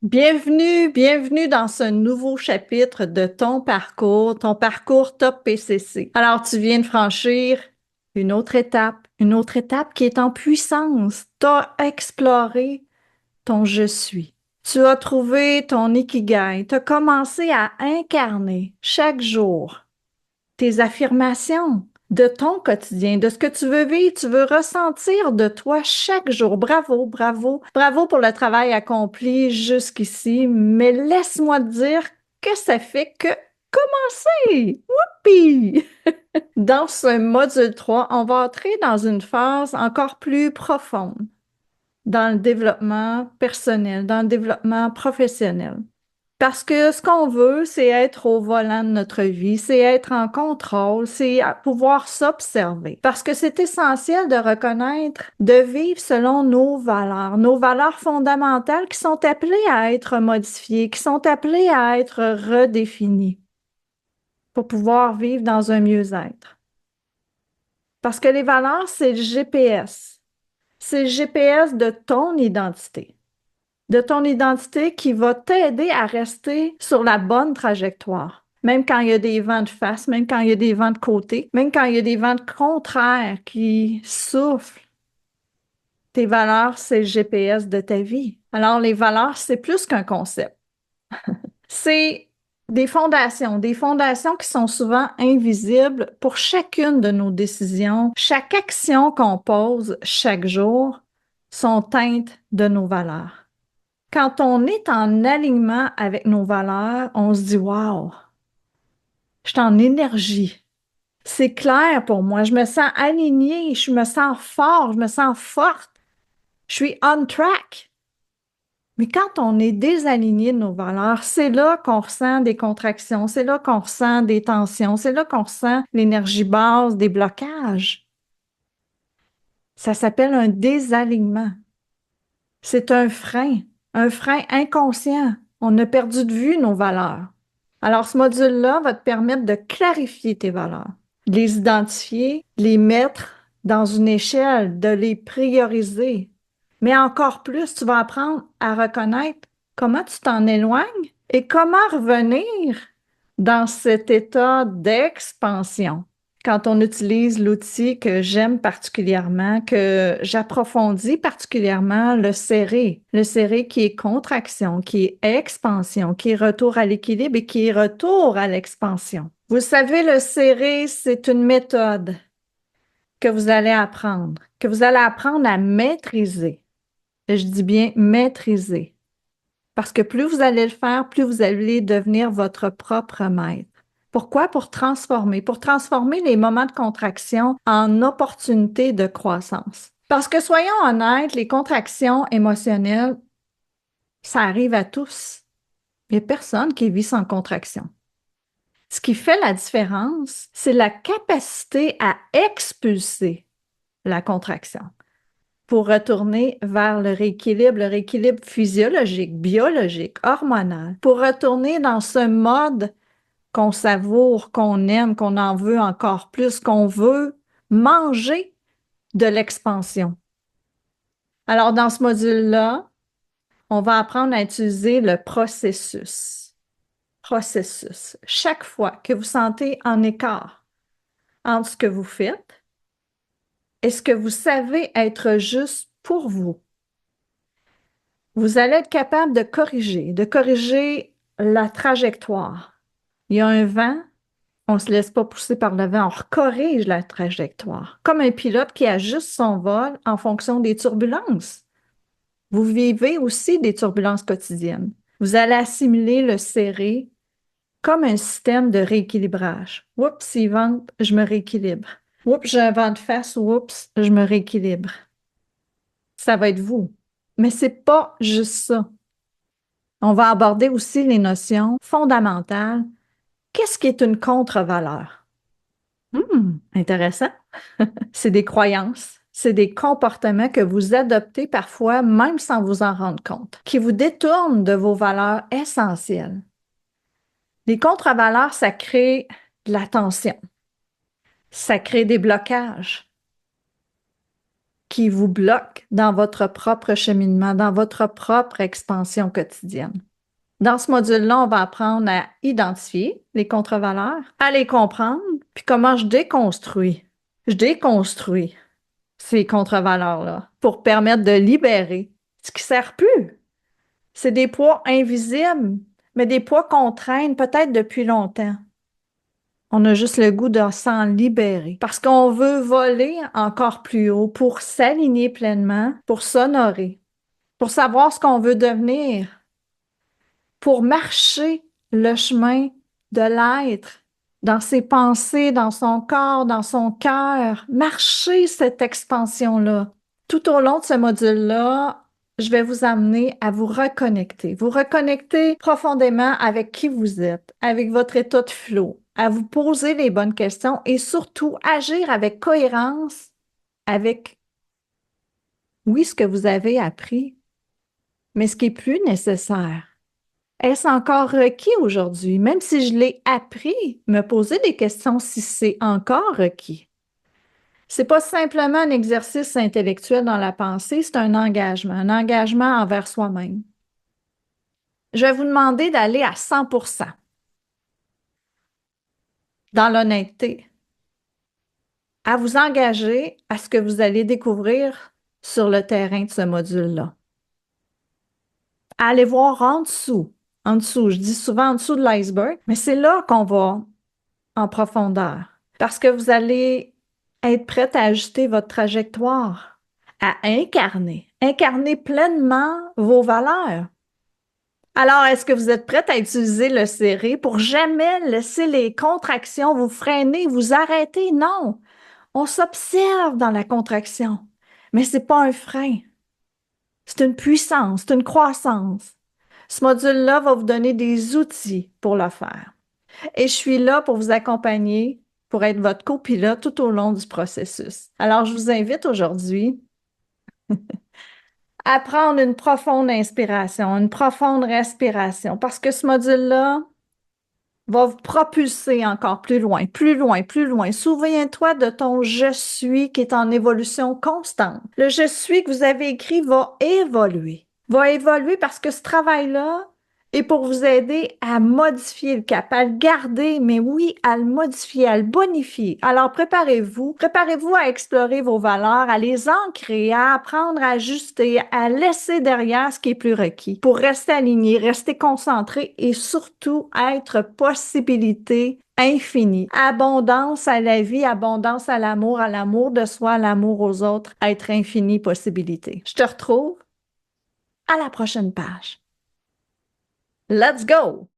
Bienvenue, bienvenue dans ce nouveau chapitre de ton parcours Top PCC. Alors, tu viens de franchir une autre étape qui est en puissance. Tu as exploré ton je suis. Tu as trouvé ton ikigai. Tu as commencé à incarner chaque jour tes affirmations de ton quotidien, de ce que tu veux vivre, tu veux ressentir de toi chaque jour. Bravo, bravo, bravo pour le travail accompli jusqu'ici, mais laisse-moi te dire que ça fait que commencer. Whoopi! Dans ce module 3, on va entrer dans une phase encore plus profonde dans le développement personnel, dans le développement professionnel. Parce que ce qu'on veut, c'est être au volant de notre vie, c'est être en contrôle, c'est pouvoir s'observer. Parce que c'est essentiel de reconnaître, de vivre selon nos valeurs fondamentales qui sont appelées à être modifiées, qui sont appelées à être redéfinies pour pouvoir vivre dans un mieux-être. Parce que les valeurs, c'est le GPS. C'est le GPS de ton identité qui va t'aider à rester sur la bonne trajectoire. Même quand il y a des vents de face, même quand il y a des vents de côté, même quand il y a des vents de contraire qui soufflent, tes valeurs, c'est le GPS de ta vie. Alors, les valeurs, c'est plus qu'un concept. C'est des fondations qui sont souvent invisibles pour chacune de nos décisions. Chaque action qu'on pose chaque jour sont teintes de nos valeurs. Quand on est en alignement avec nos valeurs, on se dit, wow, je suis en énergie. C'est clair pour moi. Je me sens alignée, je me sens fort, je me sens forte. Je suis on track. Mais quand on est désaligné de nos valeurs, c'est là qu'on ressent des contractions, c'est là qu'on ressent des tensions, c'est là qu'on ressent l'énergie basse, des blocages. Ça s'appelle un désalignement. C'est un frein inconscient. On a perdu de vue nos valeurs. Alors, ce module-là va te permettre de clarifier tes valeurs, de les identifier, de les mettre dans une échelle, de les prioriser. Mais encore plus, tu vas apprendre à reconnaître comment tu t'en éloignes et comment revenir dans cet état d'expansion. Quand on utilise l'outil que j'aime particulièrement, que j'approfondis particulièrement, le serré qui est contraction, qui est expansion, qui est retour à l'équilibre et qui est retour à l'expansion. Vous savez, le serré, c'est une méthode que vous allez apprendre à maîtriser. Et je dis bien maîtriser. Parce que plus vous allez le faire, plus vous allez devenir votre propre maître. Pourquoi? Pour transformer les moments de contraction en opportunités de croissance. Parce que soyons honnêtes, les contractions émotionnelles, ça arrive à tous. Il n'y a personne qui vit sans contraction. Ce qui fait la différence, c'est la capacité à expulser la contraction pour retourner vers le rééquilibre physiologique, biologique, hormonal, pour retourner dans ce mode qu'on savoure, qu'on aime, qu'on en veut encore plus, qu'on veut manger de l'expansion. Alors, dans ce module-là, on va apprendre à utiliser le processus. Processus. Chaque fois que vous sentez en écart entre ce que vous faites et ce que vous savez être juste pour vous, vous allez être capable de corriger la trajectoire. Il y a un vent, on ne se laisse pas pousser par le vent, on corrige la trajectoire, comme un pilote qui ajuste son vol en fonction des turbulences. Vous vivez aussi des turbulences quotidiennes. Vous allez assimiler le serré comme un système de rééquilibrage. Oups, s'il vente, je me rééquilibre. Oups, j'ai un vent de face, oups, je me rééquilibre. Ça va être vous. Mais c'est pas juste ça. On va aborder aussi les notions fondamentales. Qu'est-ce qui est une contre-valeur? Intéressant. C'est des croyances, c'est des comportements que vous adoptez parfois même sans vous en rendre compte, qui vous détournent de vos valeurs essentielles. Les contre-valeurs, ça crée de la tension, ça crée des blocages. qui vous bloquent dans votre propre cheminement, dans votre propre expansion quotidienne. Dans ce module-là, on va apprendre à identifier les contre-valeurs, à les comprendre, puis comment je déconstruis. Je déconstruis ces contre-valeurs-là pour permettre de libérer ce qui ne sert plus. C'est des poids invisibles, mais des poids qu'on traîne peut-être depuis longtemps. On a juste le goût de s'en libérer parce qu'on veut voler encore plus haut pour s'aligner pleinement, pour s'honorer, pour savoir ce qu'on veut devenir, pour marcher le chemin de l'être dans ses pensées, dans son corps, dans son cœur, marcher cette expansion-là. Tout au long de ce module-là, je vais vous amener à vous reconnecter profondément avec qui vous êtes, avec votre état de flow, à vous poser les bonnes questions et surtout agir avec cohérence avec, oui, ce que vous avez appris, mais ce qui est plus nécessaire. Est-ce encore requis aujourd'hui? Même si je l'ai appris, me poser des questions si c'est encore requis. C'est pas simplement un exercice intellectuel dans la pensée, c'est un engagement envers soi-même. Je vais vous demander d'aller à 100% dans l'honnêteté, à vous engager à ce que vous allez découvrir sur le terrain de ce module-là. À aller voir en dessous, je dis souvent en dessous de l'iceberg, mais c'est là qu'on va en profondeur. Parce que vous allez être prête à ajuster votre trajectoire, à incarner pleinement vos valeurs. Alors, est-ce que vous êtes prête à utiliser le serré pour jamais laisser les contractions vous freiner, vous arrêter? Non, on s'observe dans la contraction, mais ce n'est pas un frein. C'est une puissance, c'est une croissance. Ce module-là va vous donner des outils pour le faire. Et je suis là pour vous accompagner, pour être votre copilote tout au long du processus. Alors, je vous invite aujourd'hui à prendre une profonde inspiration, une profonde respiration, parce que ce module-là va vous propulser encore plus loin, plus loin, plus loin. Souviens-toi de ton je suis qui est en évolution constante. Le je suis que vous avez écrit va évoluer parce que ce travail-là est pour vous aider à modifier le cap, à le garder, mais oui, à le modifier, à le bonifier. Alors préparez-vous à explorer vos valeurs, à les ancrer, à apprendre à ajuster, à laisser derrière ce qui est plus requis pour rester aligné, rester concentré et surtout être possibilité infinie. Abondance à la vie, abondance à l'amour de soi, à l'amour aux autres, être infini possibilité. Je te retrouve à la prochaine page. Let's go!